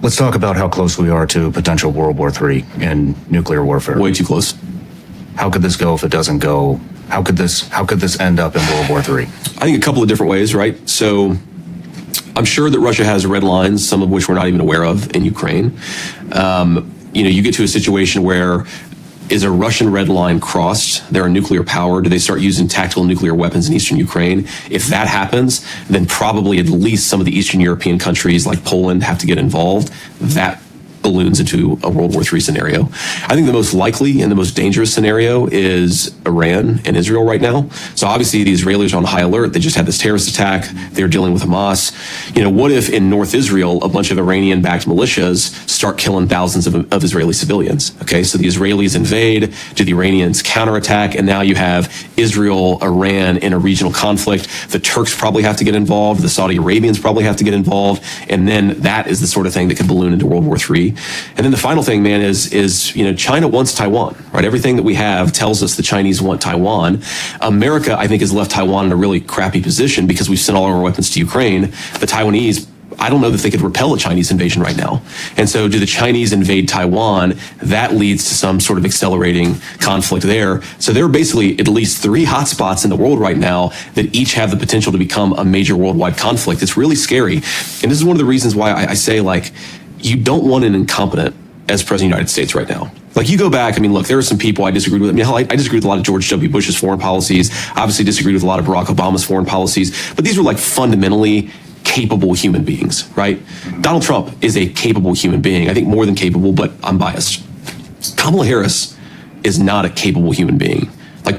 Let's talk about how close we are to potential World War III and nuclear warfare. Way too close. How could this go if it doesn't go? How could this end up in World War III? I think a couple of different ways, right? So I'm sure that Russia has red lines, some of which we're not even aware of in Ukraine. You get to a situation where is a Russian red line crossed? They're a nuclear power. Do they start using tactical nuclear weapons in eastern Ukraine? If that happens, then probably at least some of the Eastern European countries like Poland have to get involved. That balloons into a World War III scenario. I think the most likely and the most dangerous scenario is Iran and Israel right now. So obviously the Israelis are on high alert. They just had this terrorist attack. They're dealing with Hamas. What if in North Israel, a bunch of Iranian-backed militias start killing thousands of Israeli civilians? Okay, so the Israelis invade, do the Iranians counterattack, and now you have Israel, Iran in a regional conflict. The Turks probably have to get involved. The Saudi Arabians probably have to get involved. And then that is the sort of thing that could balloon into World War III. And then the final thing, man, is China wants Taiwan, right? Everything that we have tells us the Chinese want Taiwan. America, I think, has left Taiwan in a really crappy position because we've sent all our weapons to Ukraine. The Taiwanese, I don't know that they could repel a Chinese invasion right now. And so do the Chinese invade Taiwan? That leads to some sort of accelerating conflict there. So there are basically at least 3 hotspots in the world right now that each have the potential to become a major worldwide conflict. It's really scary. And this is one of the reasons why I say, you don't want an incompetent as president of the United States right now. You go back, look, there are some people I disagreed with. I disagreed with a lot of George W. Bush's foreign policies, obviously disagreed with a lot of Barack Obama's foreign policies, but these were fundamentally capable human beings, right? Donald Trump is a capable human being. I think more than capable, but I'm biased. Kamala Harris is not a capable human being.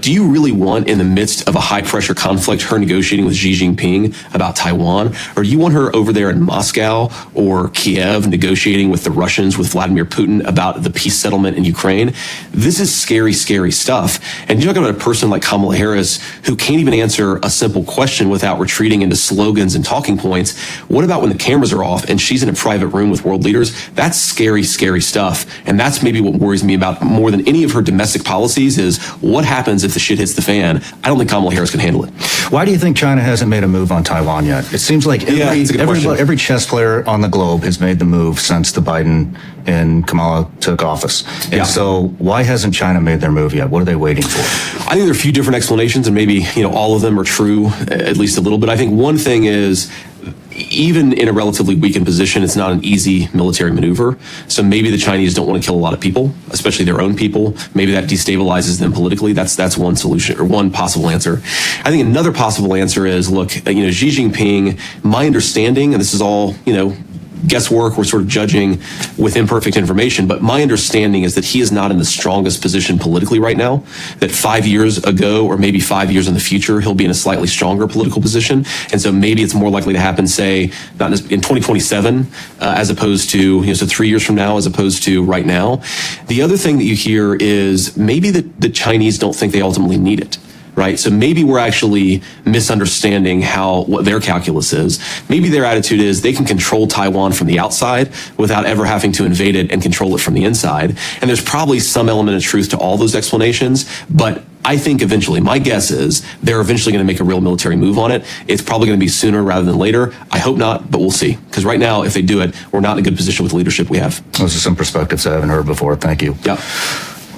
Do you really want, in the midst of a high-pressure conflict, her negotiating with Xi Jinping about Taiwan? Or do you want her over there in Moscow or Kiev negotiating with the Russians, with Vladimir Putin about the peace settlement in Ukraine? This is scary, scary stuff. And you're talking about a person like Kamala Harris who can't even answer a simple question without retreating into slogans and talking points. What about when the cameras are off and she's in a private room with world leaders? That's scary, scary stuff. And that's maybe what worries me about more than any of her domestic policies is what happens if the shit hits the fan. I don't think Kamala Harris can handle it. Why do you think China hasn't made a move on Taiwan yet? It seems like every chess player on the globe has made the move since the Biden and Kamala took office. And so why hasn't China made their move yet? What are they waiting for? I think there are a few different explanations, and maybe all of them are true, at least a little bit. I think one thing is, even in a relatively weakened position, it's not an easy military maneuver. So maybe the Chinese don't want to kill a lot of people, especially their own people. Maybe that destabilizes them politically. That's one solution, or one possible answer. I think another possible answer is, look, Xi Jinping, my understanding, and this is all, guesswork, we're sort of judging with imperfect information, but my understanding is that he is not in the strongest position politically right now, that 5 years ago, or maybe 5 years in the future, he'll be in a slightly stronger political position. And so maybe it's more likely to happen, say, not in 2027, as opposed to, so 3 years from now, as opposed to right now. The other thing that you hear is maybe that the Chinese don't think they ultimately need it. Right. So maybe we're actually misunderstanding what their calculus is. Maybe their attitude is they can control Taiwan from the outside without ever having to invade it and control it from the inside. And there's probably some element of truth to all those explanations. But I think eventually, my guess is they're eventually going to make a real military move on it. It's probably going to be sooner rather than later. I hope not, but we'll see. Because right now, if they do it, we're not in a good position with the leadership we have. Those are some perspectives I haven't heard before. Thank you. Yeah.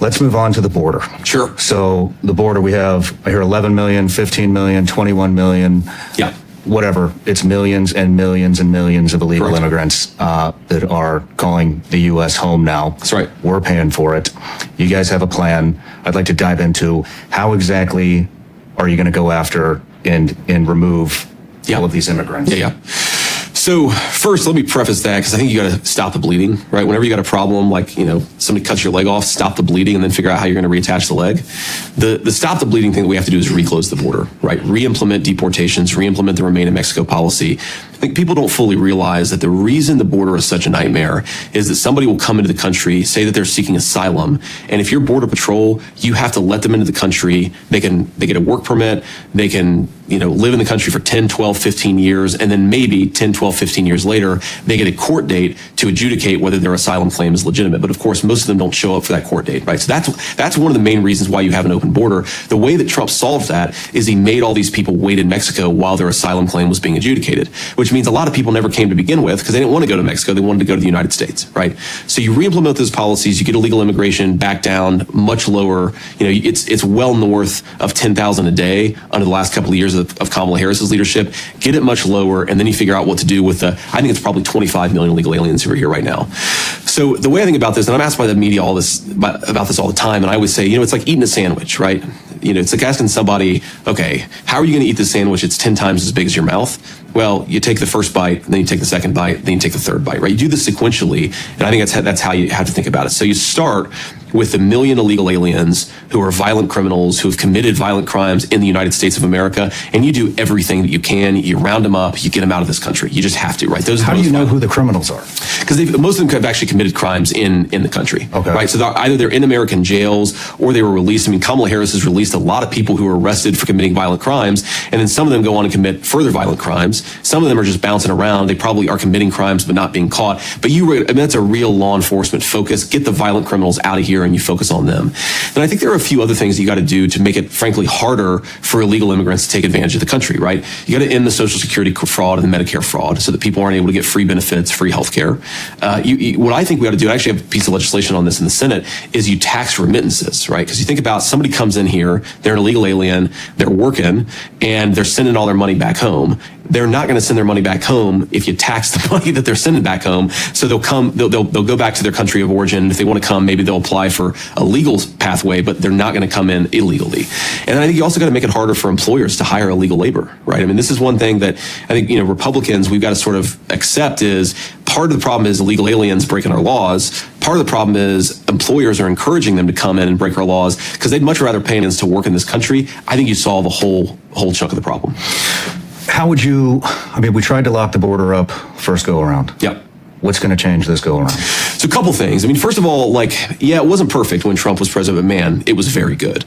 Let's move on to the border. Sure. So the border, we have, I hear 11 million, 15 million, 21 million. Yeah. Whatever. It's millions and millions and millions of illegal immigrants that are calling the U.S. home now. That's right. We're paying for it. You guys have a plan. I'd like to dive into how exactly are you going to go after and remove all of these immigrants? Yeah. So first, let me preface that because I think you got to stop the bleeding, right? Whenever you got a problem, somebody cuts your leg off, stop the bleeding, and then figure out how you're going to reattach the leg. The stop the bleeding thing that we have to do is reclose the border, right? Re-implement deportations, re-implement the Remain in Mexico policy. I think people don't fully realize that the reason the border is such a nightmare is that somebody will come into the country, say that they're seeking asylum, and if you're Border Patrol, you have to let them into the country. They get a work permit, they can live in the country for 10, 12, 15 years, and then maybe 10, 12, 15 years later, they get a court date to adjudicate whether their asylum claim is legitimate. But of course, most of them don't show up for that court date, right? So that's one of the main reasons why you have an open border. The way that Trump solved that is he made all these people wait in Mexico while their asylum claim was being adjudicated, which which means a lot of people never came to begin with because they didn't want to go to Mexico. They wanted to go to the United States, right? So you re-implement those policies, you get illegal immigration back down much lower. It's well north of 10,000 a day under the last couple of years of Kamala Harris's leadership. Get it much lower, and then you figure out what to do with I think it's probably 25 million illegal aliens who are here right now. So the way I think about this, and I'm asked by the media about this all the time, and I always say, it's like eating a sandwich, right? It's like asking somebody, okay, how are you going to eat this sandwich? It's 10 times as big as your mouth. Well, you take the first bite, then you take the second bite, then you take the third bite, right? You do this sequentially, and I think that's how you have to think about it. So you start with 1 million illegal aliens who are violent criminals, who have committed violent crimes in the United States of America, and you do everything that you can. You round them up, you get them out of this country. You just have to, right? How do you know who the criminals are? Because most of them have actually committed crimes in the country, okay, right? So either they're in American jails or they were released. I mean, Kamala Harris has released a lot of people who were arrested for committing violent crimes, and then some of them go on and commit further violent crimes. Some of them are just bouncing around. They probably are committing crimes but not being caught. But that's a real law enforcement focus. Get the violent criminals out of here and you focus on them. And I think there are a few other things you got to do to make it, frankly, harder for illegal immigrants to take advantage of the country, right? You got to end the Social Security fraud and the Medicare fraud so that people aren't able to get free benefits, free health care. What I think we ought to do, I actually have a piece of legislation on this in the Senate, is you tax remittances, right? Because you think about somebody comes in here, they're an illegal alien, they're working, and they're sending all their money back home. They're not going to send their money back home if you tax the money that they're sending back home. So they'll go back to their country of origin. If they want to come, maybe they'll apply for a legal pathway, but they're not going to come in illegally. And I think you also got to make it harder for employers to hire illegal labor, right? I mean, this is one thing that I think, Republicans, we've got to sort of accept is part of the problem is illegal aliens breaking our laws. Part of the problem is employers are encouraging them to come in and break our laws because they'd much rather pay aliens to work in this country. I think you solve a whole chunk of the problem. How would you, we tried to lock the border up first go around. Yep. What's going to change this go around? So a couple things. First of all, it wasn't perfect when Trump was president, but man, it was very good.